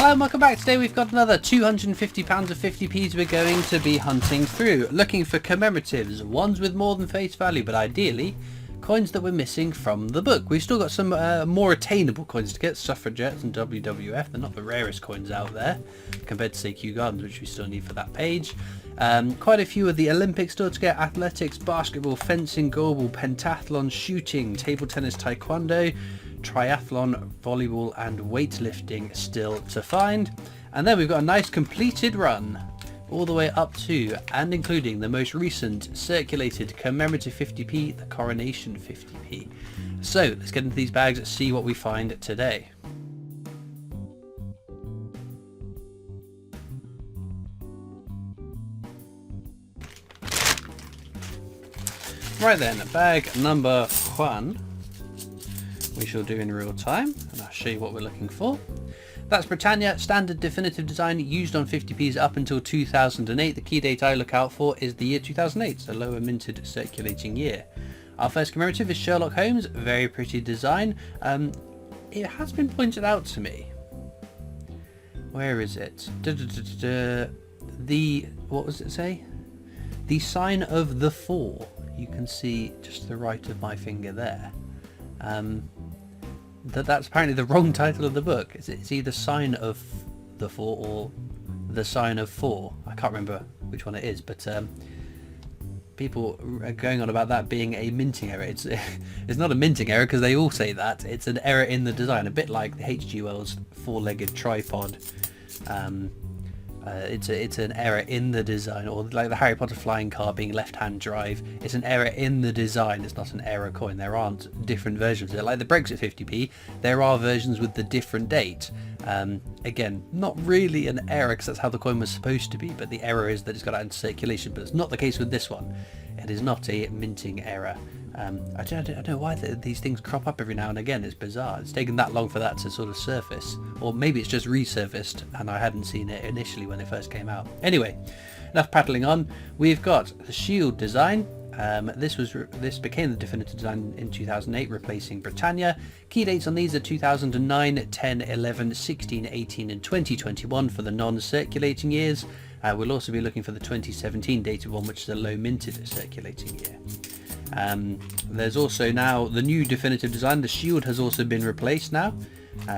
Hello and welcome back. Today we've got another £250 of 50p's we're going to be hunting through, looking for commemoratives, ones with more than face value, but ideally coins that we're missing from the book. We've still got some more attainable coins to get, suffragettes and WWF. They're not the rarest coins out there compared to say Kew Gardens, which we still need for that page. Quite a few of the Olympics still to get: athletics, basketball, fencing, goalball, pentathlon, shooting, table tennis, taekwondo, triathlon, volleyball and weightlifting still to find. And then we've got a nice completed run all the way up to and including the most recent circulated commemorative 50p, the Coronation 50p. So let's get into these bags and see what we find today. Right then, bag number one we shall do in real time, and I'll show you what we're looking for. That's Britannia, standard definitive design used on 50p's up until 2008. The key date I look out for is the year 2008, so lower minted circulating year. Our first commemorative is Sherlock Holmes, very pretty design. It has been pointed out to me. Where is it? What does it say? The sign of the four. You can see just to the right of my finger there. That's apparently the wrong title of the book. It's either Sign of the Four or The Sign of Four. I can't remember which one it is, but people are going on about that being a minting error. It's not a minting error because they all say that. It's an error in the design, a bit like the H.G. Wells four-legged tripod. It's an error in the design, or like the Harry Potter flying car being left-hand drive. It's an error in the design. It's not an error coin. There aren't different versions of it. Like the Brexit 50p, there are versions with the different date. Again, not really an error because that's how the coin was supposed to be, but the error is that it's got out into circulation. But it's not the case with this one. It is not a minting error. I don't know why these things crop up every now and again. It's bizarre. It's taken that long for that to sort of surface, or maybe it's just resurfaced and I hadn't seen it initially when it first came out. Anyway, enough prattling on. We've got the shield design. This became the definitive design in 2008, replacing Britannia. Key dates on these are 2009, 10, 11, 16, 18 and 2021 for the non-circulating years. We'll also be looking for the 2017 dated one, which is a low minted circulating year. There's also now the new definitive design. The shield has also been replaced now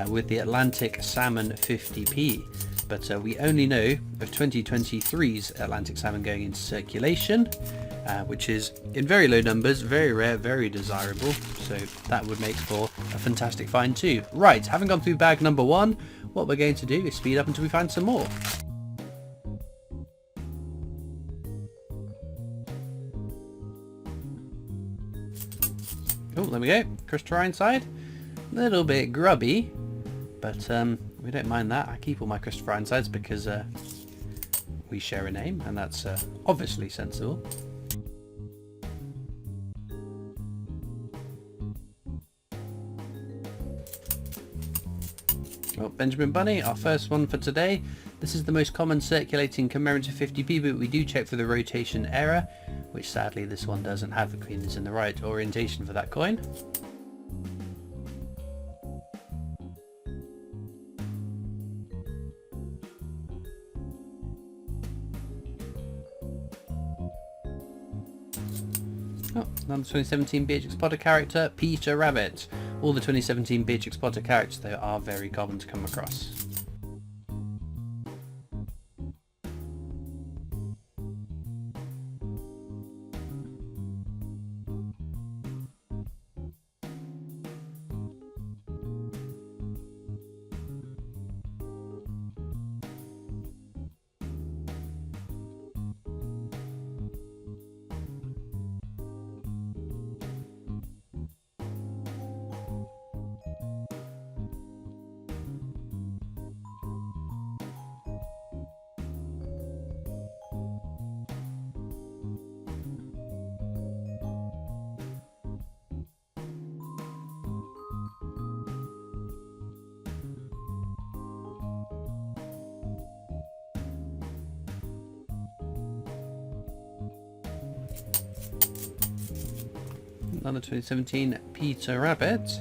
with the Atlantic Salmon 50p, but we only know of 2023's Atlantic Salmon going into circulation, which is in very low numbers, very rare, very desirable, so that would make for a fantastic find too. Right, having gone through bag number one, what we're going to do is speed up until we find some more. Oh, there we go. Christopher Ironside. A little bit grubby, but we don't mind that. I keep all my Christopher Ironsides because we share a name, and that's obviously sensible. Well, Benjamin Bunny, our first one for today. This is the most common circulating commemorative 50p, but we do check for the rotation error, which sadly this one doesn't have. The Queen is in the right orientation for that coin. Oh, another 2017 Beatrix Potter character, Peter Rabbit. All the 2017 Beatrix Potter characters, though, are very common to come across. Another 2017 Peter Rabbit.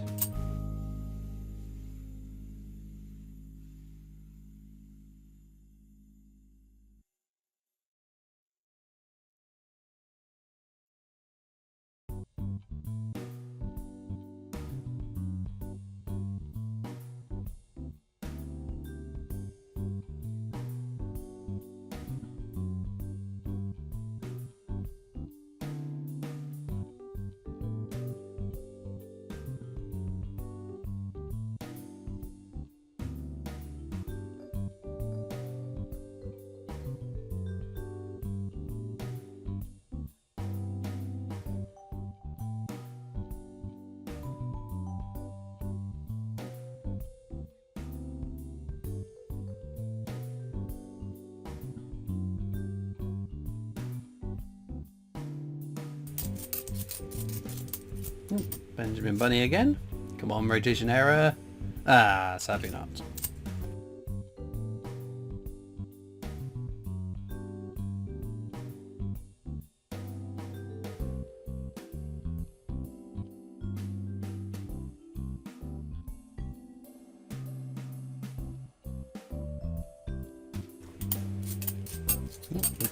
Benjamin Bunny again. Come on, rotation error. Ah, sadly not.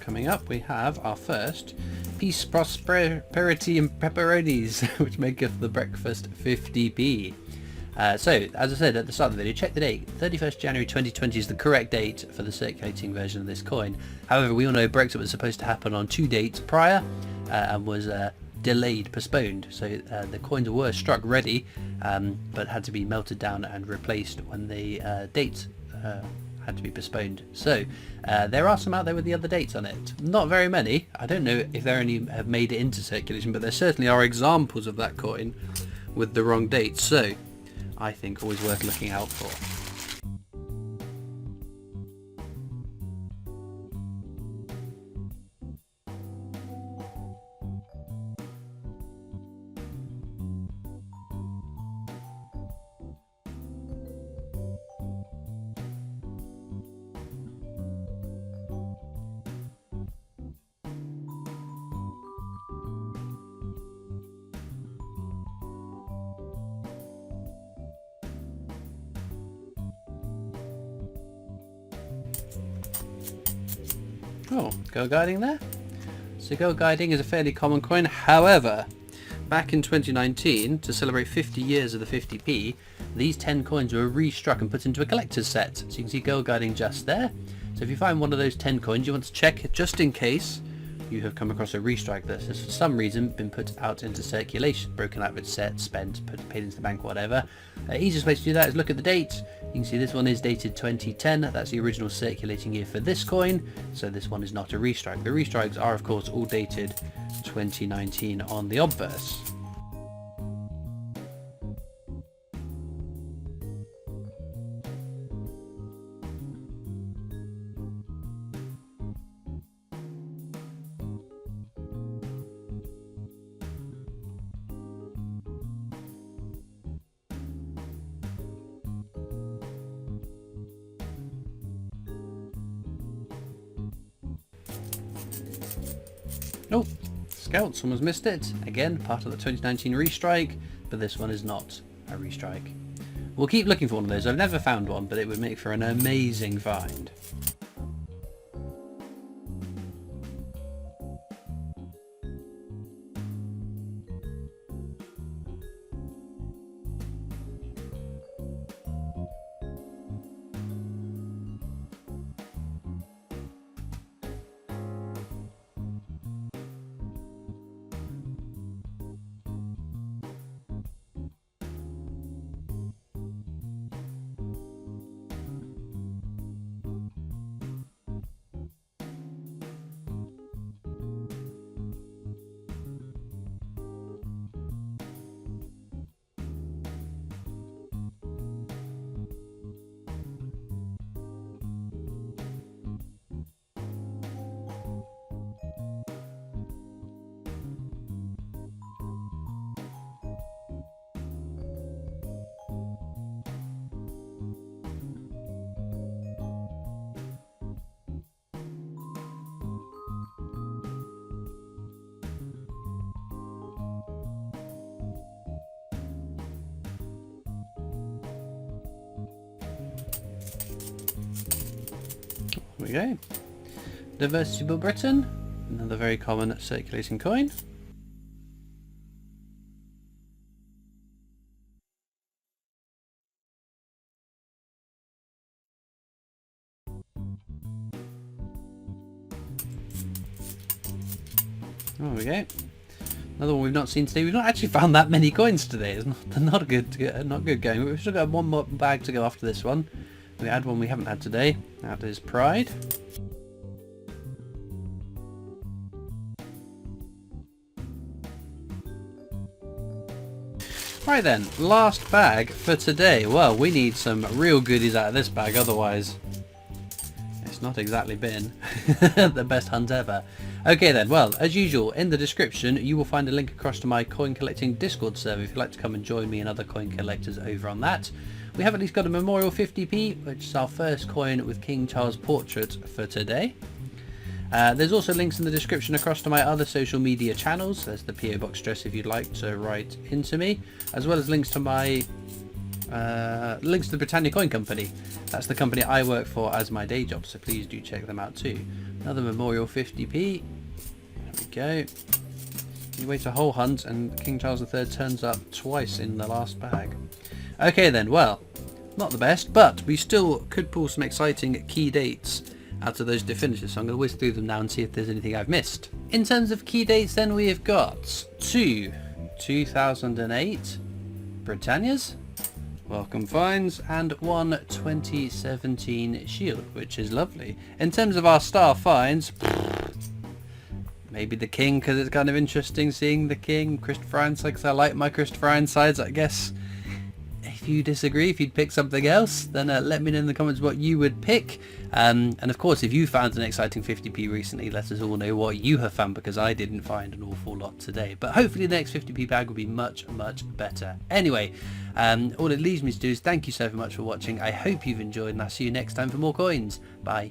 Coming up, we have our first Peace, Prosperity and Pepperonis, which make up the breakfast 50p. So, as I said at the start of the video, check the date. 31st January 2020 is the correct date for the circulating version of this coin. However, we all know Brexit was supposed to happen on 2 dates prior and was delayed, postponed. So the coins were struck ready, but had to be melted down and replaced when the date had to be postponed. So there are some out there with the other dates on it. Not very many. I don't know if they only have made it into circulation, but there certainly are examples of that coin with the wrong date. So I think always worth looking out for. Oh, girl guiding there. So girl guiding is a fairly common coin. However, back in 2019, to celebrate 50 years of the 50p, these 10 coins were restruck and put into a collector's set. So you can see girl guiding just there. So if you find one of those 10 coins, you want to check it just in case you have come across a restrike that has for some reason been put out into circulation, broken out of its set, spent, paid into the bank, whatever. Easiest way to do that is look at the date. You can see this one is dated 2010. That's the original circulating year for this coin, so this one is not a restrike. The restrikes are of course all dated 2019 on the obverse. Oh, Scout, someone's missed it. Again, part of the 2019 restrike, but this one is not a restrike. We'll keep looking for one of those. I've never found one, but it would make for an amazing find. There we go. Diversible Britain, another very common circulating coin. There we go. Another one we've not seen today. We've not actually found that many coins today. It's not good going. We've still got one more bag to go after this one. We had one we haven't had today. That is Pride. Right then, last bag for today. Well, we need some real goodies out of this bag, otherwise it's not exactly been the best hunt ever. Okay then, well, as usual, in the description you will find a link across to my coin collecting Discord server if you'd like to come and join me and other coin collectors over on that. We have at least got a Memorial 50p, which is our first coin with King Charles' portrait for today. There's also links in the description across to my other social media channels. There's the PO Box address if you'd like to write into me, as well as links to my links to the Britannia Coin Company. That's the company I work for as my day job, so please do check them out too. Another Memorial 50p. There we go. You wait a whole hunt and King Charles III turns up twice in the last bag. Okay then, well, not the best, but we still could pull some exciting key dates out of those definitives, so I'm going to whiz through them now and see if there's anything I've missed. In terms of key dates then, we have got 2 2008 Britannias, welcome finds, and 1 2017 Shield, which is lovely. In terms of our star finds, maybe the King, because it's kind of interesting seeing the King. Christopher Ironside, because I like my Christopher Ironsides, I guess. If you disagree, if you'd pick something else, then let me know in the comments what you would pick. And of course, if you found an exciting 50p recently, let us all know what you have found, because I didn't find an awful lot today. But hopefully the next 50p bag will be much, much better. Anyway, all it leaves me to do is thank you so much for watching. I hope you've enjoyed, and I'll see you next time for more coins. Bye.